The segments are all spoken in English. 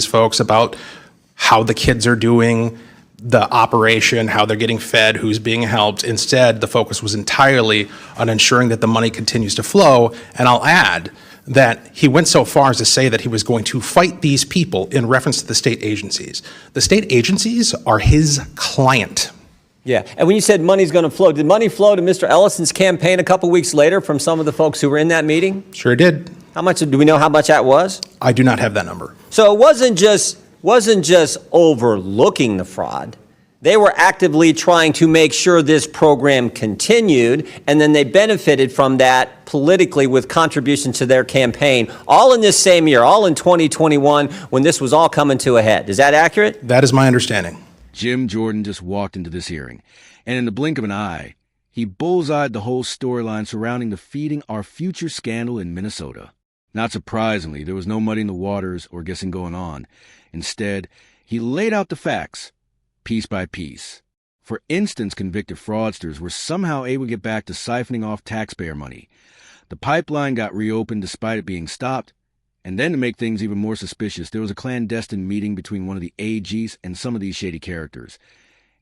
folks about how the kids are doing, the operation, how they're getting fed, who's being helped. Instead, the focus was entirely on ensuring that the money continues to flow. And I'll add that he went so far as to say that he was going to fight these people in reference to the state agencies. The state agencies are his client. Yeah, and when you said money's going to flow, did money flow to Mr. Ellison's campaign a couple weeks later from some of the folks who were in that meeting? Sure did. How much, do we know how much that was? I do not have that number. So it wasn't just overlooking the fraud. They were actively trying to make sure this program continued, and then they benefited from that politically with contributions to their campaign, all in this same year, all in 2021, when this was all coming to a head. Is that accurate? That is my understanding. Jim Jordan just walked into this hearing, and in the blink of an eye, he bullseyed the whole storyline surrounding the Feeding Our Future scandal in Minnesota. Not surprisingly, there was no muddying the waters or guessing going on. Instead, he laid out the facts, piece by piece. For instance, convicted fraudsters were somehow able to get back to siphoning off taxpayer money. The pipeline got reopened despite it being stopped. And then to make things even more suspicious, there was a clandestine meeting between one of the AGs and some of these shady characters.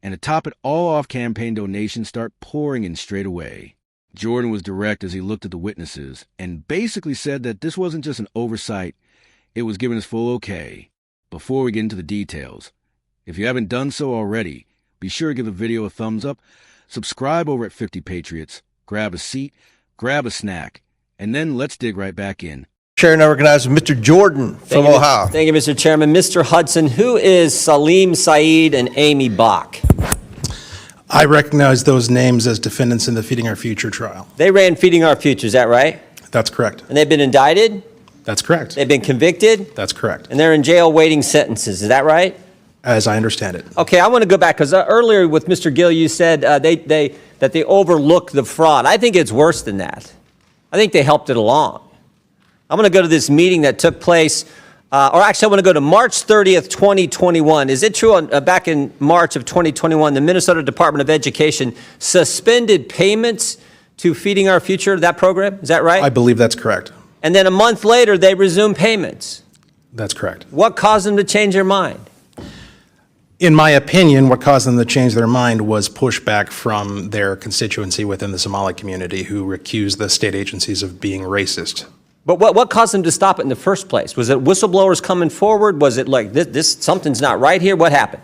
And to top it all off, campaign donations start pouring in straight away. Jordan was direct as he looked at the witnesses and basically said that this wasn't just an oversight, it was given his full okay. Before we get into the details, if you haven't done so already, be sure to give the video a thumbs up, subscribe over at 50 Patriots, grab a seat, grab a snack, and then let's dig right back in. Chair now recognizes Mr. Jordan from Ohio. Thank you, Mr. Chairman. Mr. Hudson, who is Salim Saeed and Amy Bach? I recognize those names as defendants in the Feeding Our Future trial. They ran Feeding Our Future, is that right? That's correct. And they've been indicted? That's correct. They've been convicted? That's correct. And they're in jail waiting sentences, is that right? As I understand it. Okay, I want to go back, because earlier with Mr. Gill, you said that they overlooked the fraud. I think it's worse than that. I think they helped it along. I'm going to go to this meeting that took place, or actually I want to go to March 30th, 2021. Is it true back in March of 2021, the Minnesota Department of Education suspended payments to Feeding Our Future, that program? Is that right? I believe that's correct. And then a month later, they resumed payments. That's correct. What caused them to change their mind? In my opinion, what caused them to change their mind was pushback from their constituency within the Somali community who accused the state agencies of being racist. But what caused them to stop it in the first place? Was it whistleblowers coming forward? Was it like this something's not right here? What happened?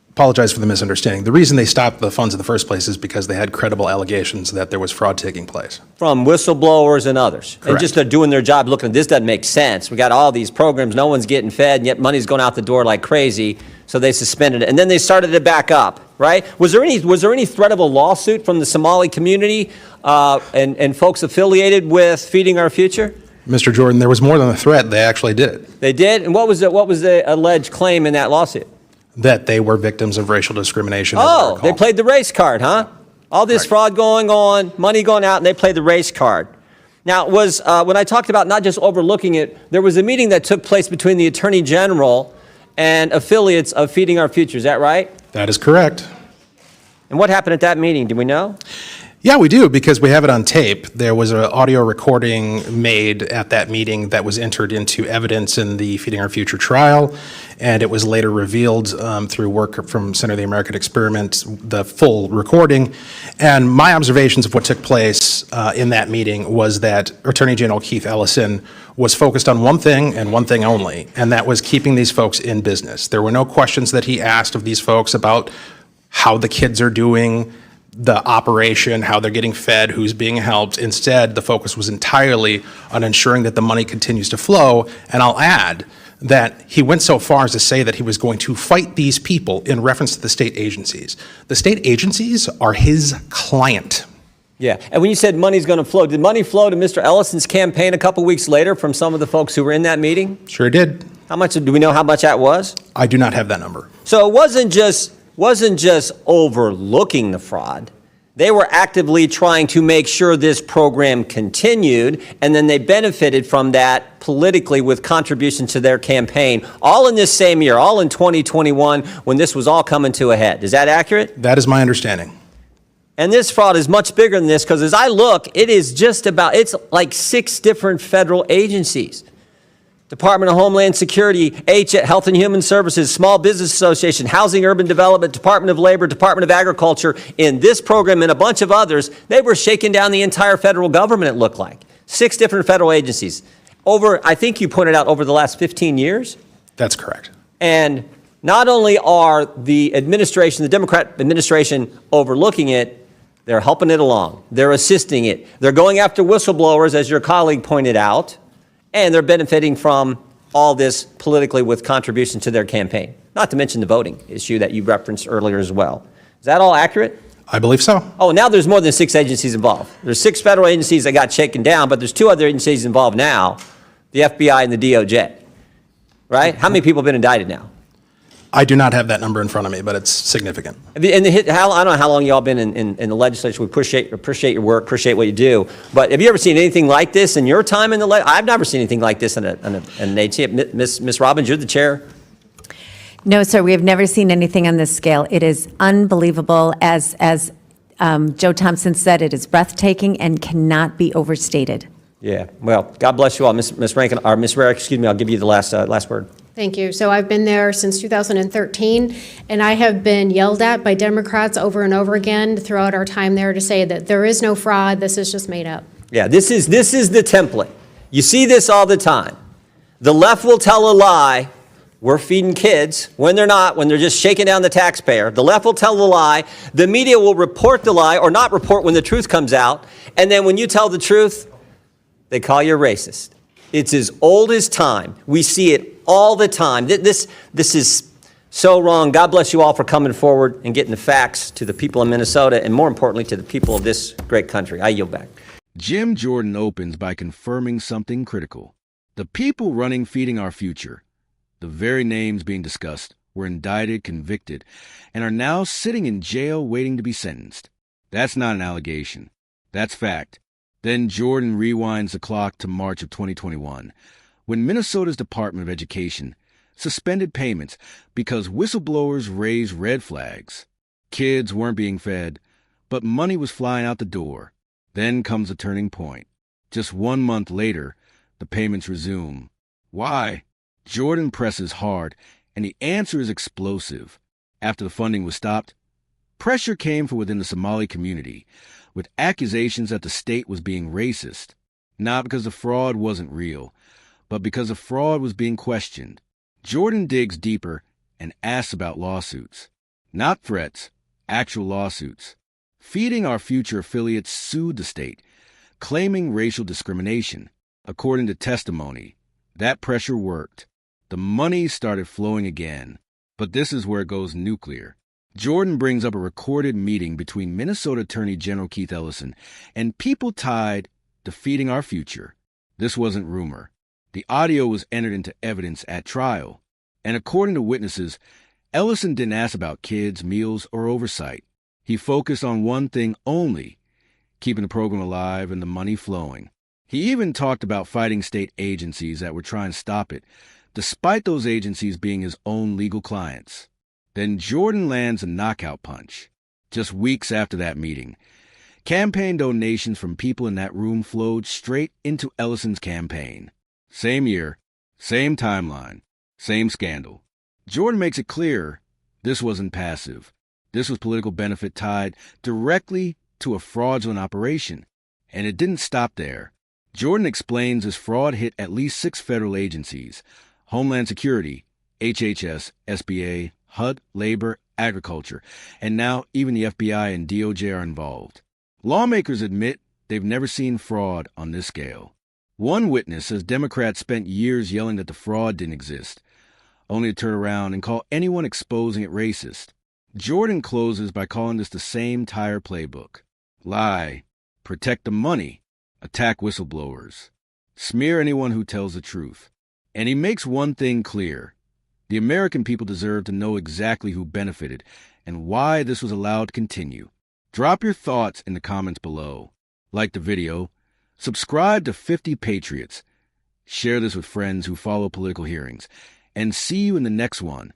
Apologize for the misunderstanding. The reason they stopped the funds in the first place is because they had credible allegations that there was fraud taking place. From whistleblowers and others. Correct. And just they're doing their job looking, this doesn't make sense. We got all these programs, no one's getting fed, and yet money's going out the door like crazy. So they suspended it. And then they started it back up, right? Was there any threat of a lawsuit from the Somali community and folks affiliated with Feeding Our Future? Mr. Jordan, there was more than a threat. They actually did. They did? And what was the alleged claim in that lawsuit? That they were victims of racial discrimination. Oh, they played the race card, huh? All this fraud going on, money going out, and they played the race card. Now, it was when I talked about not just overlooking it, there was a meeting that took place between the Attorney General and affiliates of Feeding Our Future. Is that right? That is correct. And what happened at that meeting? Do we know? Yeah, we do, because we have it on tape. There was an audio recording made at that meeting that was entered into evidence in the Feeding Our Future trial, and it was later revealed through work from Center of the American Experiment, the full recording. And my observations of what took place in that meeting was that Attorney General Keith Ellison was focused on one thing and one thing only, and that was keeping these folks in business. There were no questions that he asked of these folks about how the kids are doing, the operation, how they're getting fed, who's being helped. Instead, the focus was entirely on ensuring that the money continues to flow. And I'll add that he went so far as to say that he was going to fight these people in reference to the state agencies. The state agencies are his client. Yeah, and when you said money's going to flow, did money flow to Mr. Ellison's campaign a couple weeks later from some of the folks who were in that meeting? Sure did. How much, do we know how much that was? I do not have that number. So it wasn't just overlooking the fraud. They were actively trying to make sure this program continued, and then they benefited from that politically with contributions to their campaign, all in this same year, all in 2021, when this was all coming to a head. Is that accurate? That is my understanding. And this fraud is much bigger than this, because as I look, it's like 6 different federal agencies. Department of Homeland Security, Health and Human Services, Small Business Association, Housing, Urban Development, Department of Labor, Department of Agriculture, in this program and a bunch of others, they were shaking down the entire federal government, it looked like. 6 different federal agencies. I think you pointed out, over the last 15 years. That's correct. And not only are the administration, the Democrat administration, overlooking it, they're helping it along. They're assisting it. They're going after whistleblowers, as your colleague pointed out, and they're benefiting from all this politically with contributions to their campaign. Not to mention the voting issue that you referenced earlier as well. Is that all accurate? I believe so. Oh, now there's more than 6 agencies involved. There's 6 federal agencies that got shaken down, but there's 2 other agencies involved now, the FBI and the DOJ. Right? How many people have been indicted now? I do not have that number in front of me, but it's significant. And I don't know how long y'all been in the legislature. We appreciate your work, appreciate what you do. But have you ever seen anything like this in your time in the I've never seen anything like this in an agency. Ms. Robbins, you're the chair. No, sir, we have never seen anything on this scale. It is unbelievable. As Joe Thompson said, it is breathtaking and cannot be overstated. Yeah. Well, God bless you all. Ms. Rankin, or Ms. Rarick, excuse me, I'll give you the last word. Thank you. So I've been there since 2013, and I have been yelled at by Democrats over and over again throughout our time there to say that there is no fraud, this is just made up. Yeah, this is the template. You see this all the time. The left will tell a lie. We're feeding kids when they're not, when they're just shaking down the taxpayer. The left will tell a lie. The media will report the lie or not report when the truth comes out. And then when you tell the truth, they call you a racist. It's as old as time. We see it all the time. This is so wrong. God bless you all for coming forward and getting the facts to the people of Minnesota, and more importantly, to the people of this great country. I yield back. Jim Jordan opens by confirming something critical. The people running Feeding Our Future, the very names being discussed, were indicted, convicted, and are now sitting in jail waiting to be sentenced. That's not an allegation. That's fact. Then Jordan rewinds the clock to March of 2021, when Minnesota's Department of Education suspended payments because whistleblowers raised red flags. Kids weren't being fed, but money was flying out the door. Then comes a turning point. Just 1 month later, the payments resume. Why? Jordan presses hard, and the answer is explosive. After the funding was stopped, pressure came from within the Somali community, with accusations that the state was being racist, not because the fraud wasn't real, but because the fraud was being questioned. Jordan digs deeper and asks about lawsuits. Not threats, actual lawsuits. Feeding Our Future affiliates sued the state, claiming racial discrimination. According to testimony, that pressure worked. The money started flowing again. But this is where it goes nuclear. Jordan brings up a recorded meeting between Minnesota Attorney General Keith Ellison and people tied to Feeding Our Future. This wasn't rumor. The audio was entered into evidence at trial. And according to witnesses, Ellison didn't ask about kids, meals, or oversight. He focused on one thing only, keeping the program alive and the money flowing. He even talked about fighting state agencies that were trying to stop it, despite those agencies being his own legal clients. Then Jordan lands a knockout punch. Just weeks after that meeting, campaign donations from people in that room flowed straight into Ellison's campaign. Same year, same timeline, same scandal. Jordan makes it clear this wasn't passive. This was political benefit tied directly to a fraudulent operation. And it didn't stop there. Jordan explains his fraud hit at least 6 federal agencies: Homeland Security, HHS, SBA, HUD, Labor, Agriculture, and now even the FBI and DOJ are involved. Lawmakers admit they've never seen fraud on this scale. One witness says Democrats spent years yelling that the fraud didn't exist, only to turn around and call anyone exposing it racist. Jordan closes by calling this the same tire playbook. Lie, protect the money, attack whistleblowers, smear anyone who tells the truth. And he makes one thing clear. The American people deserve to know exactly who benefited and why this was allowed to continue. Drop your thoughts in the comments below. Like the video. Subscribe to 50 Patriots. Share this with friends who follow political hearings. And see you in the next one.